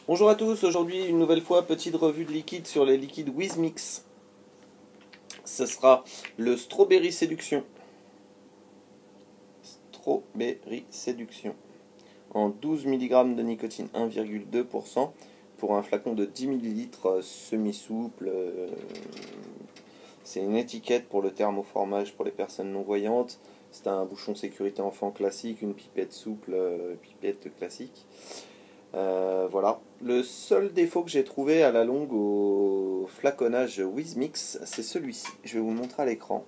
Bonjour à tous, aujourd'hui une nouvelle fois petite revue de liquide sur les liquides Wizmix. Ce sera le Strawberry Séduction. Strawberry Séduction. En 12 mg de nicotine, 1,2% pour un flacon de 10 ml semi-souple. C'est une étiquette pour le thermoformage pour les personnes non-voyantes. C'est un bouchon sécurité enfant classique, une pipette souple, pipette classique. Voilà. Le seul défaut que j'ai trouvé à la longue au flaconnage Wizmix, c'est celui-ci. Je vais vous le montrer à l'écran.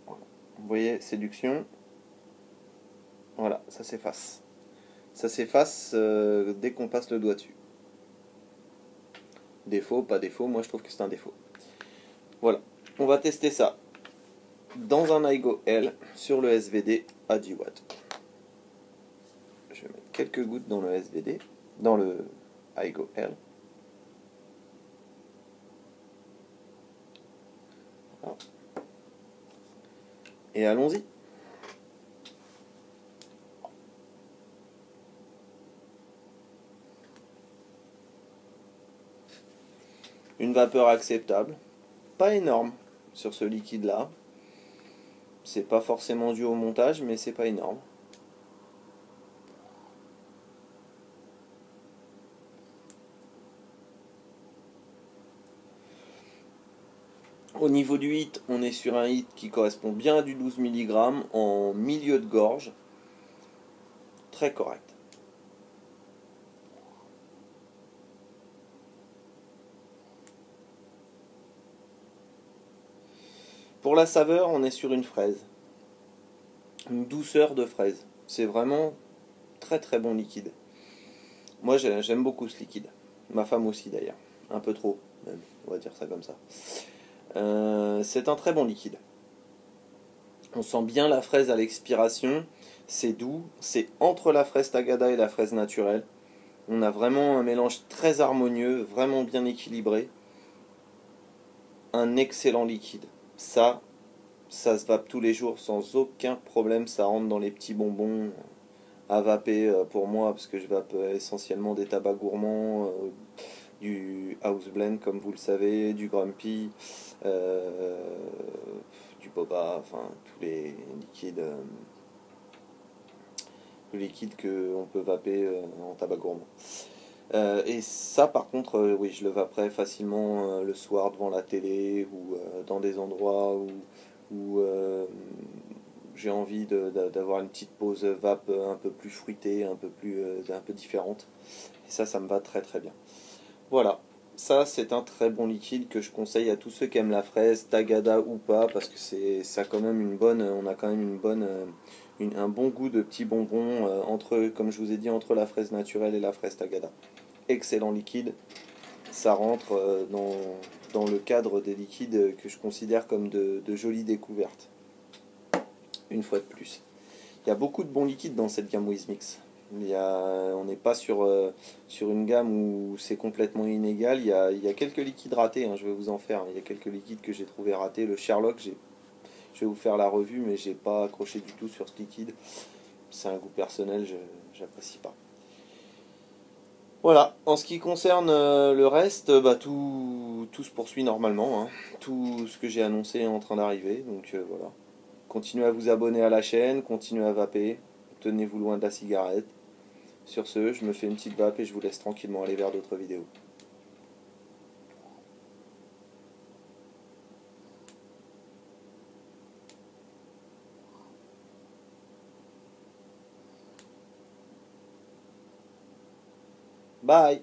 Voilà. Vous voyez, séduction. Voilà, ça s'efface. Ça s'efface dès qu'on passe le doigt dessus. Défaut, pas défaut, moi je trouve que c'est un défaut. Voilà, on va tester ça dans un iGo L sur le SVD à 10 watts. Je vais mettre quelques gouttes dans le SVD, dans le iGo L. Voilà. Et allons-y. Une vapeur acceptable, pas énorme sur ce liquide là. C'est pas forcément dû au montage, mais c'est pas énorme. Au niveau du hit, on est sur un hit qui correspond bien à du 12 mg en milieu de gorge. Très correct. Pour la saveur, on est sur une fraise. Une douceur de fraise. C'est vraiment très très bon liquide. Moi j'aime beaucoup ce liquide. Ma femme aussi d'ailleurs. Un peu trop, même. On va dire ça comme ça. C'est un très bon liquide. On sent bien la fraise à l'expiration. C'est doux. C'est entre la fraise Tagada et la fraise naturelle. On a vraiment un mélange très harmonieux, vraiment bien équilibré. Un excellent liquide. Ça se vape tous les jours sans aucun problème. Ça rentre dans les petits bonbons à vaper pour moi, parce que je vape essentiellement des tabacs gourmands, du house blend comme vous le savez, du grumpy, du boba, enfin tous les liquides qu'on peut vaper en tabac gourmand. Et ça par contre, oui, je le vaperai facilement le soir devant la télé ou dans des endroits où j'ai envie d'avoir une petite pause vape un peu plus fruitée, un peu différente. Et ça me va très très bien. Voilà, ça c'est un très bon liquide que je conseille à tous ceux qui aiment la fraise, Tagada ou pas, parce que ça a quand même on a quand même un bon goût de petits bonbons entre, comme je vous ai dit, entre la fraise naturelle et la fraise Tagada. Excellent liquide, ça rentre dans le cadre des liquides que je considère comme de jolies découvertes. Une fois de plus. Il y a beaucoup de bons liquides dans cette gamme Wizmix. On n'est pas sur une gamme où c'est complètement inégal. Il y a quelques liquides ratés, hein, je vais vous en faire. Il y a quelques liquides que j'ai trouvé ratés. Le Sherlock, je vais vous faire la revue, mais j'ai pas accroché du tout sur ce liquide. C'est un goût personnel, j'apprécie pas. Voilà, en ce qui concerne le reste, tout se poursuit normalement, hein. Tout ce que j'ai annoncé est en train d'arriver, donc voilà. Continuez à vous abonner à la chaîne, continuez à vaper, tenez-vous loin de la cigarette. Sur ce, je me fais une petite vape et je vous laisse tranquillement aller vers d'autres vidéos. Bye!